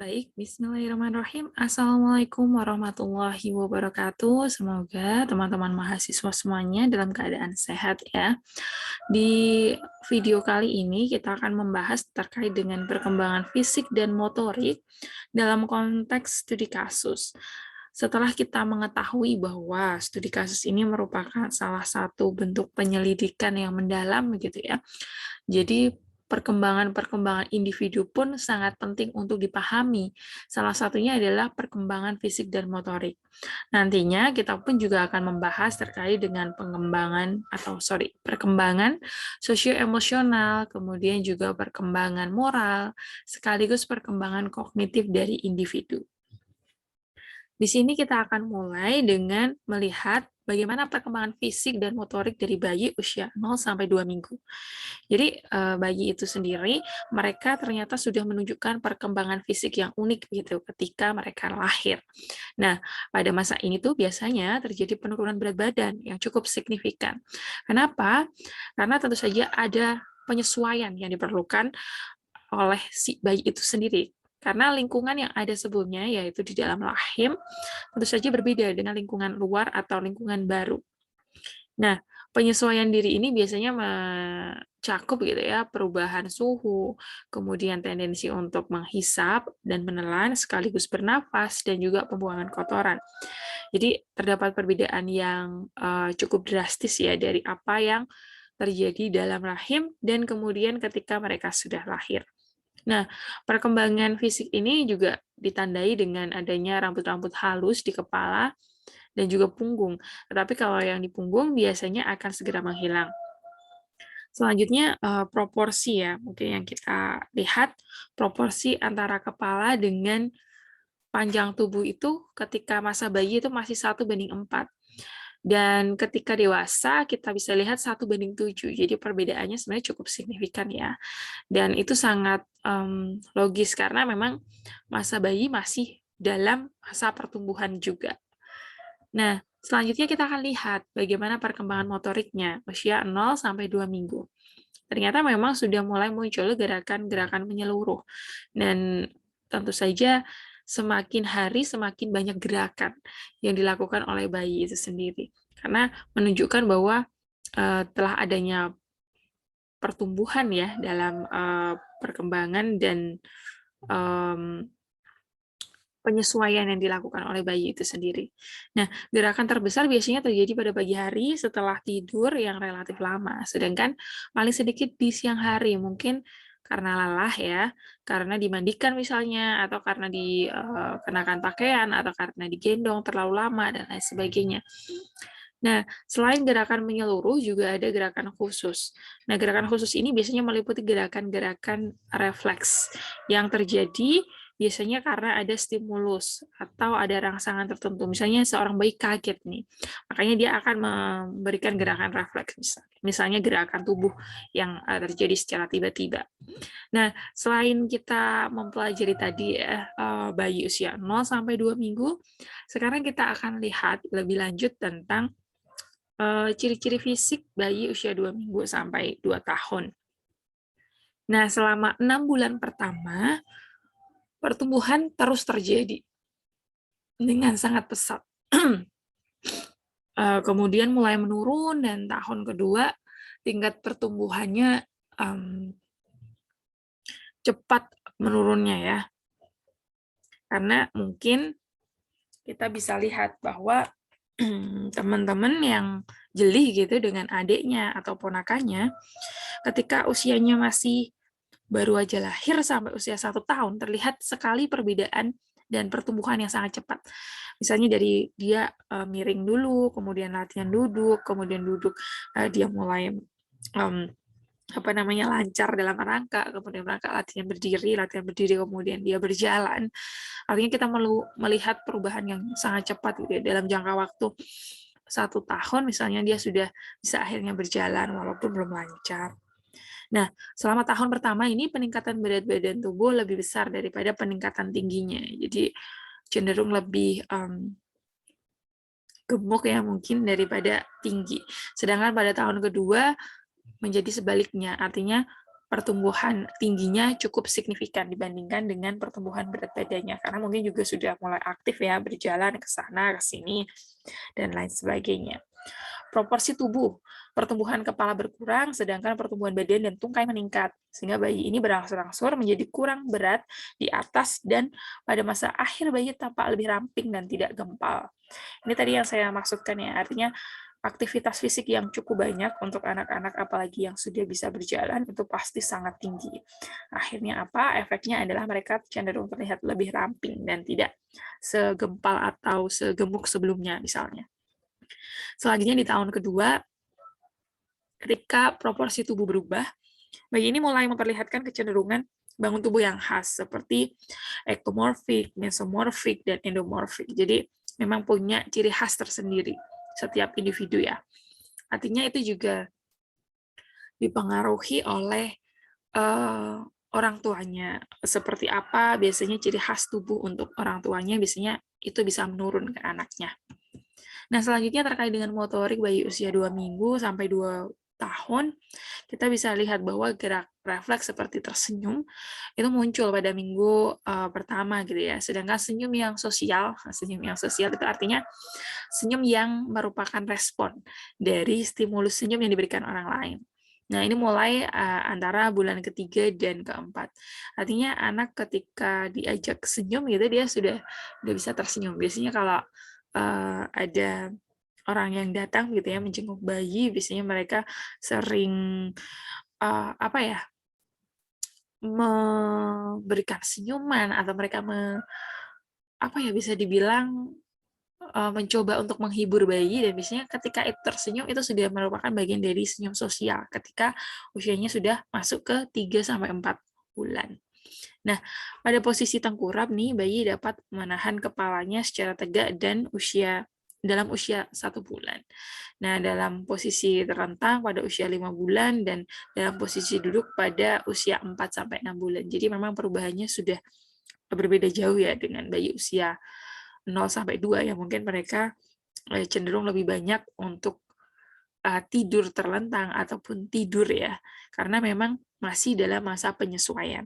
Baik, bismillahirrahmanirrahim. Assalamualaikum warahmatullahi wabarakatuh. Semoga teman-teman mahasiswa semuanya dalam keadaan sehat ya. Di video kali ini kita akan membahas terkait dengan perkembangan fisik dan motorik dalam konteks studi kasus. Setelah kita mengetahui bahwa studi kasus ini merupakan salah satu bentuk penyelidikan yang mendalam gitu ya. Jadi perkembangan-perkembangan individu pun sangat penting untuk dipahami. Salah satunya adalah perkembangan fisik dan motorik. Nantinya kita pun juga akan membahas terkait dengan perkembangan sosioemosional, kemudian juga perkembangan moral, sekaligus perkembangan kognitif dari individu. Di sini kita akan mulai dengan melihat bagaimana perkembangan fisik dan motorik dari bayi usia 0 sampai 2 minggu. Jadi, bayi itu sendiri, mereka ternyata sudah menunjukkan perkembangan fisik yang unik gitu ketika mereka lahir. Nah, pada masa ini tuh biasanya terjadi penurunan berat badan yang cukup signifikan. Kenapa? Karena tentu saja ada penyesuaian yang diperlukan oleh si bayi itu sendiri. Karena lingkungan yang ada sebelumnya, yaitu di dalam rahim, tentu saja berbeda dengan lingkungan luar atau lingkungan baru. Nah, penyesuaian diri ini biasanya mencakup gitu ya, perubahan suhu, kemudian tendensi untuk menghisap dan menelan sekaligus bernafas dan juga pembuangan kotoran. Jadi terdapat perbedaan yang cukup drastis ya dari apa yang terjadi dalam rahim dan kemudian ketika mereka sudah lahir. Nah, perkembangan fisik ini juga ditandai dengan adanya rambut-rambut halus di kepala dan juga punggung. Tetapi kalau yang di punggung biasanya akan segera menghilang. Selanjutnya, proporsi ya, mungkin yang kita lihat proporsi antara kepala dengan panjang tubuh itu ketika masa bayi itu masih 1:4. Dan ketika dewasa kita bisa lihat 1:7. Jadi perbedaannya sebenarnya cukup signifikan ya. Dan itu sangat, logis karena memang masa bayi masih dalam masa pertumbuhan juga. Nah, selanjutnya kita akan lihat bagaimana perkembangan motoriknya usia 0 sampai 2 minggu. Ternyata memang sudah mulai muncul gerakan-gerakan menyeluruh dan tentu saja semakin hari semakin banyak gerakan yang dilakukan oleh bayi itu sendiri. Karena menunjukkan bahwa, telah adanya pertumbuhan ya dalam, perkembangan dan, mmm, penyesuaian yang dilakukan oleh bayi itu sendiri. Nah, gerakan terbesar biasanya terjadi pada pagi hari setelah tidur yang relatif lama, sedangkan paling sedikit di siang hari, mungkin karena lelah ya, karena dimandikan misalnya, atau karena dikenakan pakaian, atau karena digendong terlalu lama, dan lain sebagainya. Nah, selain gerakan menyeluruh, juga ada gerakan khusus. Nah, gerakan khusus ini biasanya meliputi gerakan-gerakan refleks yang terjadi biasanya karena ada stimulus atau ada rangsangan tertentu. Misalnya seorang bayi kaget nih, makanya dia akan memberikan gerakan refleks, misalnya gerakan tubuh yang terjadi secara tiba-tiba. Nah, selain kita mempelajari tadi ya, bayi usia 0 sampai 2 minggu, sekarang kita akan lihat lebih lanjut tentang ciri-ciri fisik bayi usia 2 minggu sampai 2 tahun. Nah, selama 6 bulan pertama, pertumbuhan terus terjadi dengan sangat pesat. Kemudian mulai menurun dan tahun kedua tingkat pertumbuhannya, cepat menurunnya ya. Karena mungkin kita bisa lihat bahwa teman-teman yang jeli gitu dengan adiknya atau ponakannya, ketika usianya masih baru aja lahir sampai usia 1 tahun, terlihat sekali perbedaan dan pertumbuhan yang sangat cepat. Misalnya dari dia, miring dulu, kemudian latihan duduk, kemudian duduk, dia mulai, mmm, lancar dalam merangkak, kemudian merangkak latihan berdiri, kemudian dia berjalan. Artinya kita melihat perubahan yang sangat cepat gitu ya, dalam jangka waktu 1 tahun misalnya dia sudah bisa akhirnya berjalan walaupun belum lancar. Nah, selama tahun pertama ini peningkatan berat badan tubuh lebih besar daripada peningkatan tingginya. Jadi cenderung lebih, gemuk ya mungkin daripada tinggi. Sedangkan pada tahun kedua menjadi sebaliknya, artinya pertumbuhan tingginya cukup signifikan dibandingkan dengan pertumbuhan berat badannya, karena mungkin juga sudah mulai aktif ya, berjalan ke sana, ke sini, dan lain sebagainya. Proporsi tubuh, pertumbuhan kepala berkurang, sedangkan pertumbuhan badan dan tungkai meningkat, sehingga bayi ini berangsur-angsur menjadi kurang berat di atas dan pada masa akhir bayi tampak lebih ramping dan tidak gempal. Ini tadi yang saya maksudkan ya, artinya aktivitas fisik yang cukup banyak untuk anak-anak, apalagi yang sudah bisa berjalan, itu pasti sangat tinggi. Akhirnya apa? Efeknya adalah mereka cenderung terlihat lebih ramping dan tidak segempal atau segemuk sebelumnya misalnya. Selanjutnya di tahun kedua, ketika proporsi tubuh berubah, bayi ini mulai memperlihatkan kecenderungan bangun tubuh yang khas, seperti ektomorfik, mesomorfik, dan endomorfik. Jadi memang punya ciri khas tersendiri setiap individu ya. Artinya itu juga dipengaruhi oleh orang tuanya. Seperti apa biasanya ciri khas tubuh untuk orang tuanya, biasanya itu bisa menurun ke anaknya. Nah, selanjutnya terkait dengan motorik bayi usia 2 minggu sampai 2 tahun, kita bisa lihat bahwa gerak refleks seperti tersenyum itu muncul pada minggu pertama gitu ya. Sedangkan senyum yang sosial itu artinya senyum yang merupakan respon dari stimulus senyum yang diberikan orang lain. Nah, ini mulai antara bulan ketiga dan keempat. Artinya anak ketika diajak senyum gitu, dia sudah bisa tersenyum. Biasanya kalau ada orang yang datang gitu ya menjenguk bayi, biasanya mereka sering apa ya, memberikan senyuman atau mereka apa ya, bisa dibilang mencoba untuk menghibur bayi, dan biasanya ketika itu tersenyum itu sudah merupakan bagian dari senyum sosial ketika usianya sudah masuk ke 3-4 bulan. Nah, pada posisi tengkurap nih, bayi dapat menahan kepalanya secara tegak dan dalam usia 1 bulan. Nah, dalam posisi terlentang pada usia 5 bulan dan dalam posisi duduk pada usia 4-6 bulan. Jadi memang perubahannya sudah berbeda jauh ya dengan bayi usia 0-2 yang mungkin mereka cenderung lebih banyak untuk tidur terlentang ataupun tidur ya, karena memang masih dalam masa penyesuaian.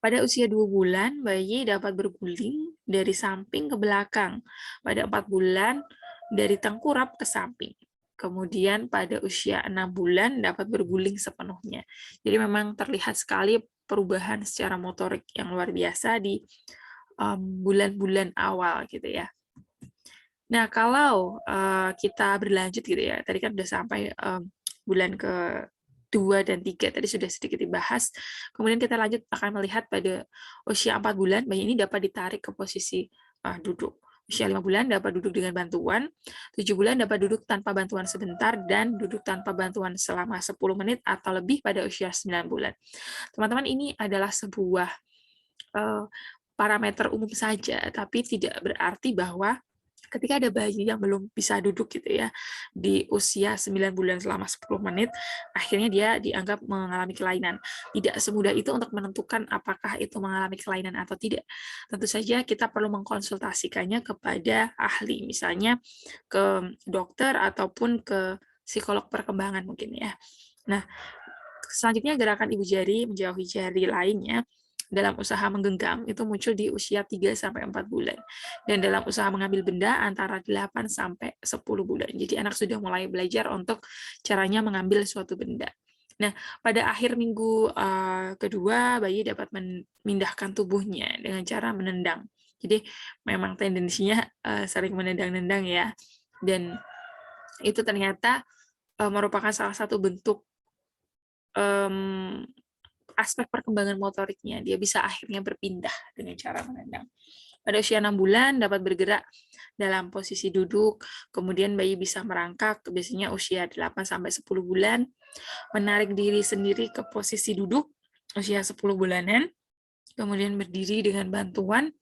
Pada usia 2 bulan, bayi dapat berguling dari samping ke belakang. Pada 4 bulan, dari tengkurap ke samping. Kemudian pada usia 6 bulan dapat berguling sepenuhnya. Jadi memang terlihat sekali perubahan secara motorik yang luar biasa di bulan-bulan awal gitu ya. Nah, kalau kita berlanjut gitu ya, tadi kan udah sampai bulan ke-2 dan 3, tadi sudah sedikit dibahas. Kemudian kita lanjut akan melihat pada usia 4 bulan, bayi ini dapat ditarik ke posisi duduk. Usia 5 bulan dapat duduk dengan bantuan, 7 bulan dapat duduk tanpa bantuan sebentar, dan duduk tanpa bantuan selama 10 menit atau lebih pada usia 9 bulan. Teman-teman, ini adalah sebuah parameter umum saja, tapi tidak berarti bahwa ketika ada bayi yang belum bisa duduk gitu ya, di usia 9 bulan selama 10 menit, akhirnya dia dianggap mengalami kelainan. Tidak semudah itu untuk menentukan apakah itu mengalami kelainan atau tidak. Tentu saja kita perlu mengkonsultasikannya kepada ahli, misalnya ke dokter ataupun ke psikolog perkembangan mungkin ya. Nah, selanjutnya gerakan ibu jari menjauhi jari lainnya dalam usaha menggenggam itu muncul di usia 3-4 bulan. Dan dalam usaha mengambil benda antara 8-10 bulan. Jadi anak sudah mulai belajar untuk caranya mengambil suatu benda. Nah, pada akhir minggu kedua, bayi dapat memindahkan tubuhnya dengan cara menendang. Jadi memang tendensinya sering menendang-nendang ya. Dan itu ternyata merupakan salah satu bentuk aspek perkembangan motoriknya. Dia bisa akhirnya berpindah dengan cara menendang. Pada usia 6 bulan dapat bergerak dalam posisi duduk, kemudian bayi bisa merangkak, biasanya usia 8-10 bulan, menarik diri sendiri ke posisi duduk, usia 10 bulanan, kemudian berdiri dengan bantuan,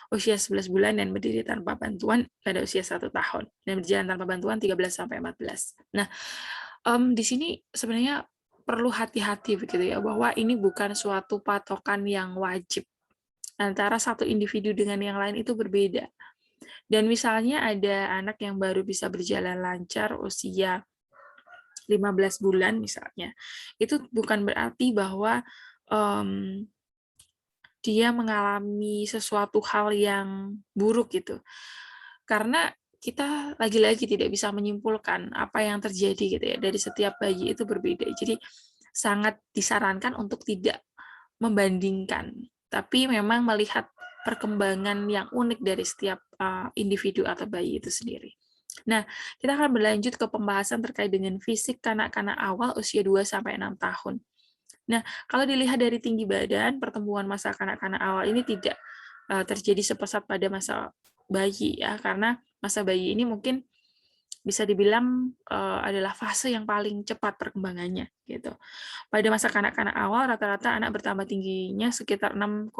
usia 11 bulan, dan berdiri tanpa bantuan pada usia 1 tahun, dan berjalan tanpa bantuan 13-14. Nah, di sini sebenarnya perlu hati-hati begitu ya, bahwa ini bukan suatu patokan yang wajib. Antara satu individu dengan yang lain itu berbeda. Dan misalnya ada anak yang baru bisa berjalan lancar usia 15 bulan misalnya, itu bukan berarti bahwa dia mengalami sesuatu hal yang buruk gitu. Karena kita lagi-lagi tidak bisa menyimpulkan apa yang terjadi gitu ya, dari setiap bayi itu berbeda. Jadi sangat disarankan untuk tidak membandingkan, tapi memang melihat perkembangan yang unik dari setiap individu atau bayi itu sendiri. Nah, kita akan berlanjut ke pembahasan terkait dengan fisik kanak-kanak awal usia 2-6 tahun. Nah, kalau dilihat dari tinggi badan, pertumbuhan masa kanak-kanak awal ini tidak terjadi sepesat pada masa bayi ya, karena masa bayi ini mungkin bisa dibilang adalah fase yang paling cepat perkembangannya gitu. Pada masa kanak-kanak awal, rata-rata anak bertambah tingginya sekitar 6,25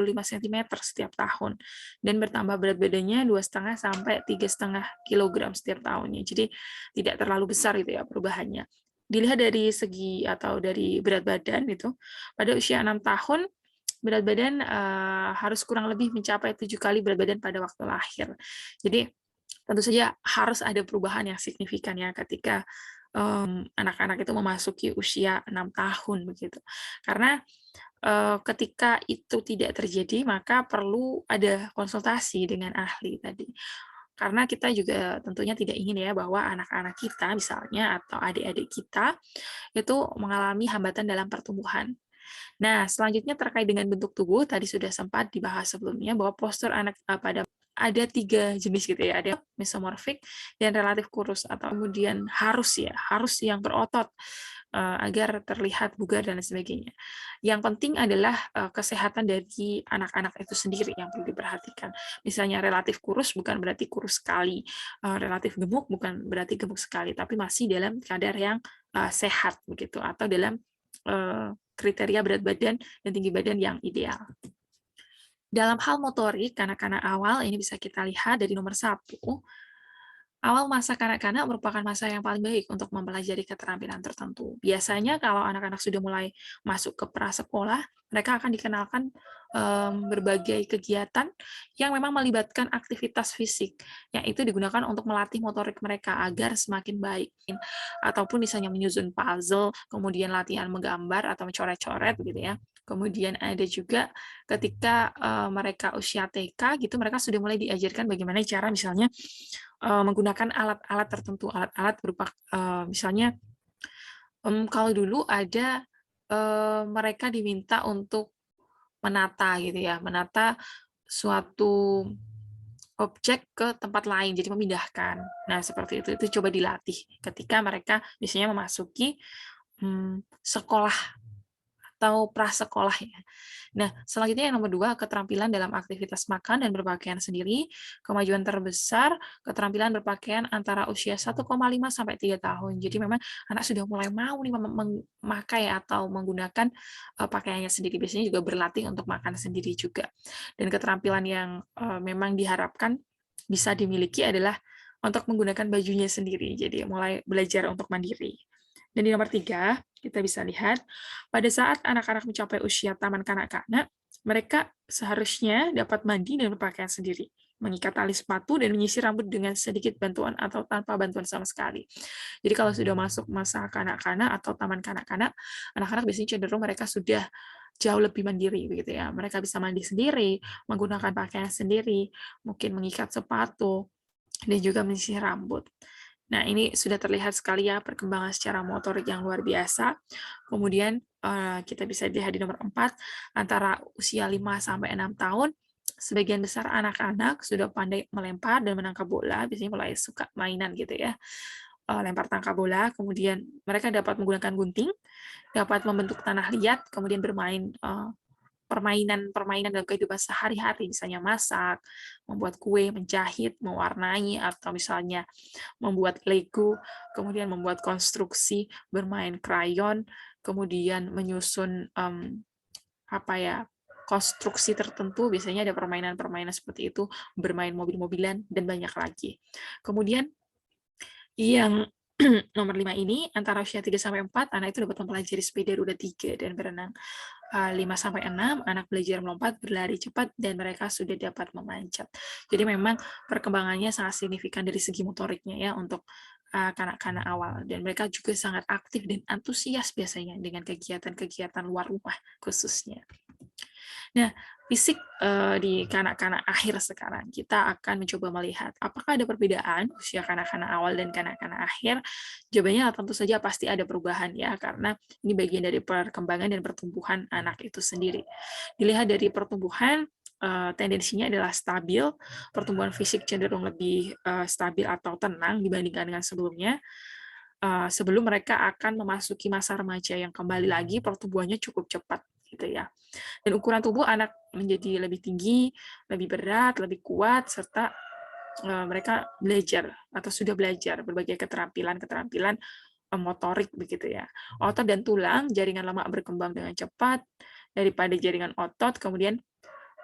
cm setiap tahun dan bertambah berat badannya 2,5 sampai 3,5 kg setiap tahunnya. Jadi tidak terlalu besar gitu ya perubahannya. Dilihat dari segi atau dari berat badan itu, pada usia 6 tahun berat badan harus kurang lebih mencapai 7 kali berat badan pada waktu lahir. Jadi tentu saja harus ada perubahan yang signifikan ya ketika anak-anak itu memasuki usia 6 tahun begitu. Karena ketika itu tidak terjadi, maka perlu ada konsultasi dengan ahli tadi. Karena kita juga tentunya tidak ingin ya bahwa anak-anak kita misalnya atau adik-adik kita itu mengalami hambatan dalam pertumbuhan. Nah, selanjutnya terkait dengan bentuk tubuh, tadi sudah sempat dibahas sebelumnya bahwa postur anak pada ada 3 jenis gitu ya, ada mesomorfik dan relatif kurus atau kemudian harus yang berotot agar terlihat bugar dan lain sebagainya. Yang penting adalah kesehatan dari anak-anak itu sendiri yang perlu diperhatikan. Misalnya relatif kurus bukan berarti kurus sekali, relatif gemuk bukan berarti gemuk sekali, tapi masih dalam kadar yang sehat begitu atau dalam kriteria berat badan dan tinggi badan yang ideal. Dalam hal motorik, kanak-kanak awal ini bisa kita lihat dari nomor 1, awal masa kanak-kanak merupakan masa yang paling baik untuk mempelajari keterampilan tertentu. Biasanya kalau anak-anak sudah mulai masuk ke prasekolah, mereka akan dikenalkan berbagai kegiatan yang memang melibatkan aktivitas fisik, yang itu digunakan untuk melatih motorik mereka agar semakin baik. Ataupun misalnya menyusun puzzle, kemudian latihan menggambar atau mencoret-coret gitu ya. Kemudian ada juga ketika mereka usia TK gitu, mereka sudah mulai diajarkan bagaimana cara misalnya menggunakan alat-alat tertentu, alat-alat berupa misalnya kalau dulu ada mereka diminta untuk menata gitu ya, menata suatu objek ke tempat lain, jadi memindahkan. Nah, seperti itu coba dilatih ketika mereka biasanya memasuki sekolah atau prasekolah ya. Nah, selanjutnya yang nomor 2, keterampilan dalam aktivitas makan dan berpakaian sendiri. Kemajuan terbesar, keterampilan berpakaian antara usia 1,5 sampai 3 tahun. Jadi memang anak sudah mulai mau nih memakai atau menggunakan pakaiannya sendiri. Biasanya juga berlatih untuk makan sendiri juga. Dan keterampilan yang memang diharapkan bisa dimiliki adalah untuk menggunakan bajunya sendiri. Jadi mulai belajar untuk mandiri. Dan di nomor 3, kita bisa lihat, pada saat anak-anak mencapai usia taman kanak-kanak, mereka seharusnya dapat mandi dan berpakaian sendiri, mengikat tali sepatu, dan menyisir rambut dengan sedikit bantuan atau tanpa bantuan sama sekali. Jadi kalau sudah masuk masa kanak-kanak atau taman kanak-kanak, anak-anak biasanya cenderung mereka sudah jauh lebih mandiri begitu ya. Mereka bisa mandi sendiri, menggunakan pakaian sendiri, mungkin mengikat sepatu, dan juga menyisir rambut. Nah, ini sudah terlihat sekali ya perkembangan secara motorik yang luar biasa. Kemudian kita bisa lihat di nomor 4, antara usia 5 sampai 6 tahun, sebagian besar anak-anak sudah pandai melempar dan menangkap bola, biasanya mulai suka mainan gitu ya. Lempar tangkap bola, kemudian mereka dapat menggunakan gunting, dapat membentuk tanah liat, kemudian bermain permainan-permainan dalam kehidupan sehari-hari, misalnya masak, membuat kue, menjahit, mewarnai, atau misalnya membuat Lego, kemudian membuat konstruksi, bermain krayon, kemudian menyusun apa ya, konstruksi tertentu, biasanya ada permainan-permainan seperti itu, bermain mobil-mobilan, dan banyak lagi. Kemudian yang nomor 5 ini, antara usia 3-4, anak itu dapat mempelajari sepeda roda 3 dan berenang. 5-6, anak belajar melompat, berlari cepat, dan mereka sudah dapat memanjat. Jadi memang perkembangannya sangat signifikan dari segi motoriknya ya untuk kanak-kanak awal, dan mereka juga sangat aktif dan antusias biasanya dengan kegiatan-kegiatan luar rumah khususnya. Nah, fisik di kanak-kanak akhir sekarang, kita akan mencoba melihat apakah ada perbedaan usia kanak-kanak awal dan kanak-kanak akhir. Jawabannya tentu saja pasti ada perubahan ya, karena ini bagian dari perkembangan dan pertumbuhan anak itu sendiri. Dilihat dari pertumbuhan, tendensinya adalah stabil, pertumbuhan fisik cenderung lebih stabil atau tenang dibandingkan dengan sebelumnya. Sebelum mereka akan memasuki masa remaja yang kembali lagi pertumbuhannya cukup cepat gitu ya. Dan ukuran tubuh anak menjadi lebih tinggi, lebih berat, lebih kuat, serta mereka belajar atau sudah belajar berbagai keterampilan-keterampilan motorik begitu ya. Otot dan tulang, jaringan lemak berkembang dengan cepat daripada jaringan otot, kemudian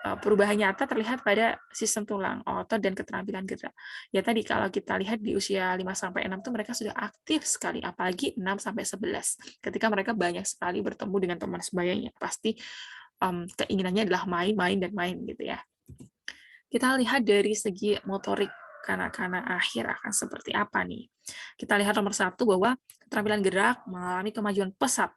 perubahan nyata terlihat pada sistem tulang, otot, dan keterampilan gerak. Ya tadi kalau kita lihat di usia 5-6 tuh mereka sudah aktif sekali, apalagi 6-11. Ketika mereka banyak sekali bertemu dengan teman sebayanya, pasti keinginannya adalah main, main, dan main gitu ya. Kita lihat dari segi motorik kanak-kanak akhir akan seperti apa nih. Kita lihat nomor 1 bahwa keterampilan gerak mengalami kemajuan pesat.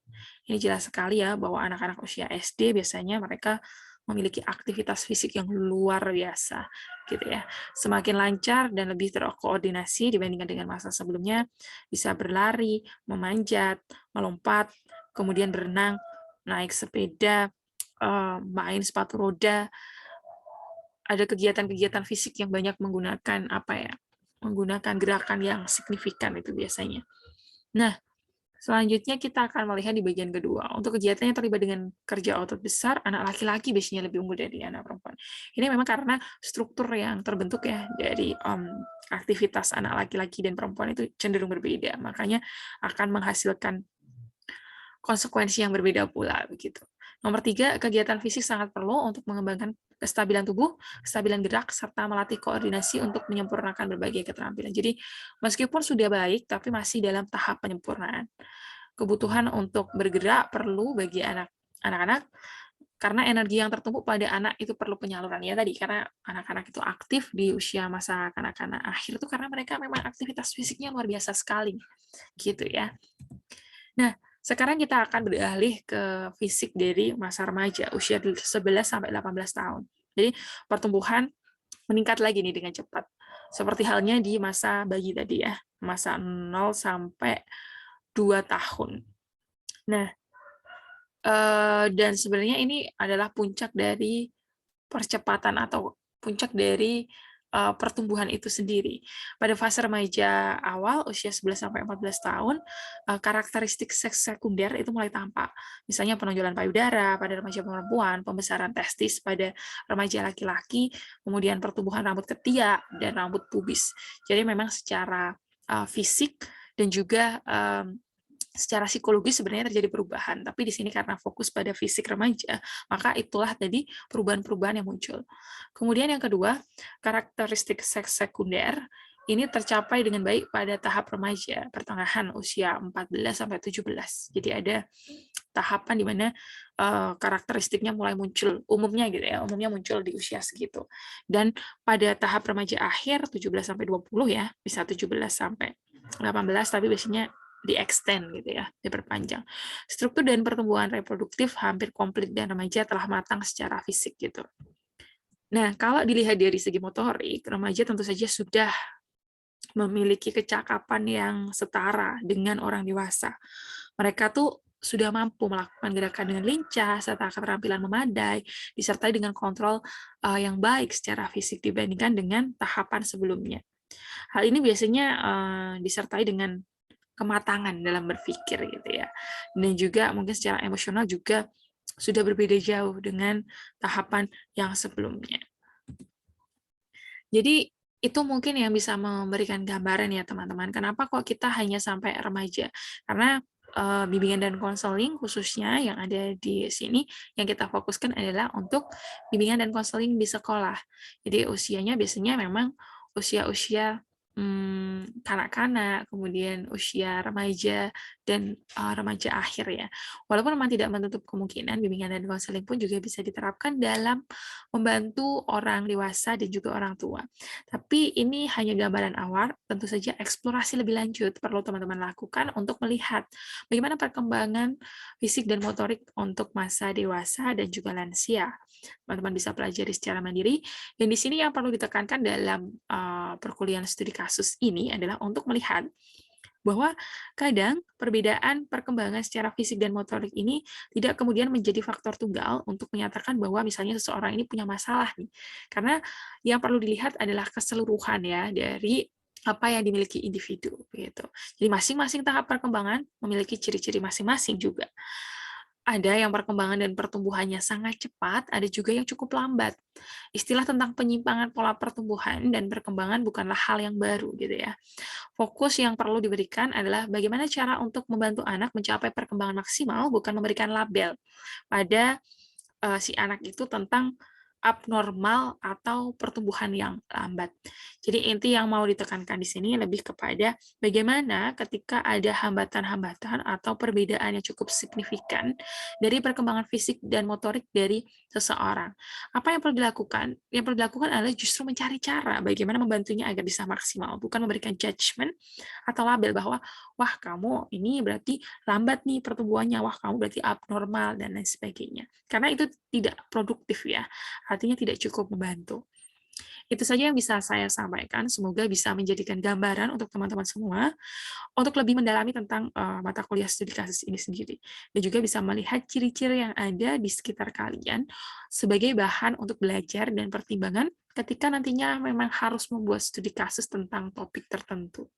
Ini jelas sekali ya bahwa anak-anak usia SD biasanya mereka memiliki aktivitas fisik yang luar biasa gitu ya. Semakin lancar dan lebih terkoordinasi dibandingkan dengan masa sebelumnya, bisa berlari, memanjat, melompat, kemudian berenang, naik sepeda, main sepatu roda. Ada kegiatan-kegiatan fisik yang banyak menggunakan menggunakan gerakan yang signifikan itu biasanya. Nah, selanjutnya kita akan melihat di bagian kedua. Untuk kegiatan yang terlibat dengan kerja otot besar, anak laki-laki biasanya lebih unggul dari anak perempuan. Ini memang karena struktur yang terbentuk ya dari aktivitas anak laki-laki dan perempuan itu cenderung berbeda. Makanya akan menghasilkan konsekuensi yang berbeda pula begitu. Nomor 3, kegiatan fisik sangat perlu untuk mengembangkan kestabilan tubuh, kestabilan gerak, serta melatih koordinasi untuk menyempurnakan berbagai keterampilan. Jadi, meskipun sudah baik, tapi masih dalam tahap penyempurnaan. Kebutuhan untuk bergerak perlu bagi anak-anak, karena energi yang tertumpuk pada anak itu perlu penyaluran ya tadi, karena anak-anak itu aktif di usia masa kanak-kanak akhir itu karena mereka memang aktivitas fisiknya luar biasa sekali, gitu ya. Nah, sekarang kita akan beralih ke fisik dari masa remaja, usia 11-18 tahun. Jadi, pertumbuhan meningkat lagi nih dengan cepat. Seperti halnya di masa bayi tadi ya, masa 0 sampai 2 tahun. Nah, dan sebenarnya ini adalah puncak dari percepatan atau puncak dari pertumbuhan itu sendiri. Pada fase remaja awal, usia 11-14 tahun, karakteristik seks sekunder itu mulai tampak. Misalnya penonjolan payudara pada remaja perempuan, pembesaran testis pada remaja laki-laki, kemudian pertumbuhan rambut ketiak dan rambut pubis. Jadi memang secara fisik dan juga secara psikologis sebenarnya terjadi perubahan, tapi di sini karena fokus pada fisik remaja, maka itulah tadi perubahan-perubahan yang muncul. Kemudian yang kedua, karakteristik seks sekunder ini tercapai dengan baik pada tahap remaja, pertengahan usia 14-17. Jadi ada tahapan di mana karakteristiknya mulai muncul, umumnya gitu ya, umumnya muncul di usia segitu. Dan pada tahap remaja akhir 17-20 ya, bisa 17-18, tapi biasanya di-extend gitu ya, diperpanjang. Struktur dan pertumbuhan reproduktif hampir komplit dan remaja telah matang secara fisik gitu. Nah, kalau dilihat dari segi motorik, remaja tentu saja sudah memiliki kecakapan yang setara dengan orang dewasa. Mereka tuh sudah mampu melakukan gerakan dengan lincah, serta keterampilan memadai, disertai dengan kontrol yang baik secara fisik dibandingkan dengan tahapan sebelumnya. Hal ini biasanya disertai dengan kematangan dalam berpikir gitu ya. Dan juga mungkin secara emosional juga sudah berbeda jauh dengan tahapan yang sebelumnya. Jadi itu mungkin yang bisa memberikan gambaran ya teman-teman. Kenapa kok kita hanya sampai remaja? Karena bimbingan dan konseling khususnya yang ada di sini yang kita fokuskan adalah untuk bimbingan dan konseling di sekolah. Jadi usianya biasanya memang usia-usia kanak-kanak, kemudian usia remaja, dan remaja akhir ya. Walaupun memang tidak menutup kemungkinan bimbingan dan konseling pun juga bisa diterapkan dalam membantu orang dewasa dan juga orang tua. Tapi ini hanya gambaran awal, tentu saja eksplorasi lebih lanjut perlu teman-teman lakukan untuk melihat bagaimana perkembangan fisik dan motorik untuk masa dewasa dan juga lansia. Teman-teman bisa pelajari secara mandiri, dan di sini yang perlu ditekankan dalam perkuliahan studi kasus ini adalah untuk melihat bahwa kadang perbedaan perkembangan secara fisik dan motorik ini tidak kemudian menjadi faktor tunggal untuk menyatakan bahwa misalnya seseorang ini punya masalah nih. Karena yang perlu dilihat adalah keseluruhan ya dari apa yang dimiliki individu gitu. Jadi masing-masing tahap perkembangan memiliki ciri-ciri masing-masing juga. Ada yang perkembangan dan pertumbuhannya sangat cepat, ada juga yang cukup lambat. Istilah tentang penyimpangan pola pertumbuhan dan perkembangan bukanlah hal yang baru gitu ya. Fokus yang perlu diberikan adalah bagaimana cara untuk membantu anak mencapai perkembangan maksimal, bukan memberikan label pada si anak itu tentang abnormal atau pertumbuhan yang lambat. Jadi inti yang mau ditekankan di sini lebih kepada bagaimana ketika ada hambatan-hambatan atau perbedaan yang cukup signifikan dari perkembangan fisik dan motorik dari seseorang. Apa yang perlu dilakukan? Yang perlu dilakukan adalah justru mencari cara bagaimana membantunya agar bisa maksimal, bukan memberikan judgement atau label bahwa, wah kamu ini berarti lambat nih pertumbuhannya, wah kamu berarti abnormal, dan lain sebagainya. Karena itu tidak produktif ya, artinya tidak cukup membantu. Itu saja yang bisa saya sampaikan, semoga bisa menjadikan gambaran untuk teman-teman semua, untuk lebih mendalami tentang mata kuliah studi kasus ini sendiri. Dan juga bisa melihat ciri-ciri yang ada di sekitar kalian sebagai bahan untuk belajar dan pertimbangan ketika nantinya memang harus membuat studi kasus tentang topik tertentu.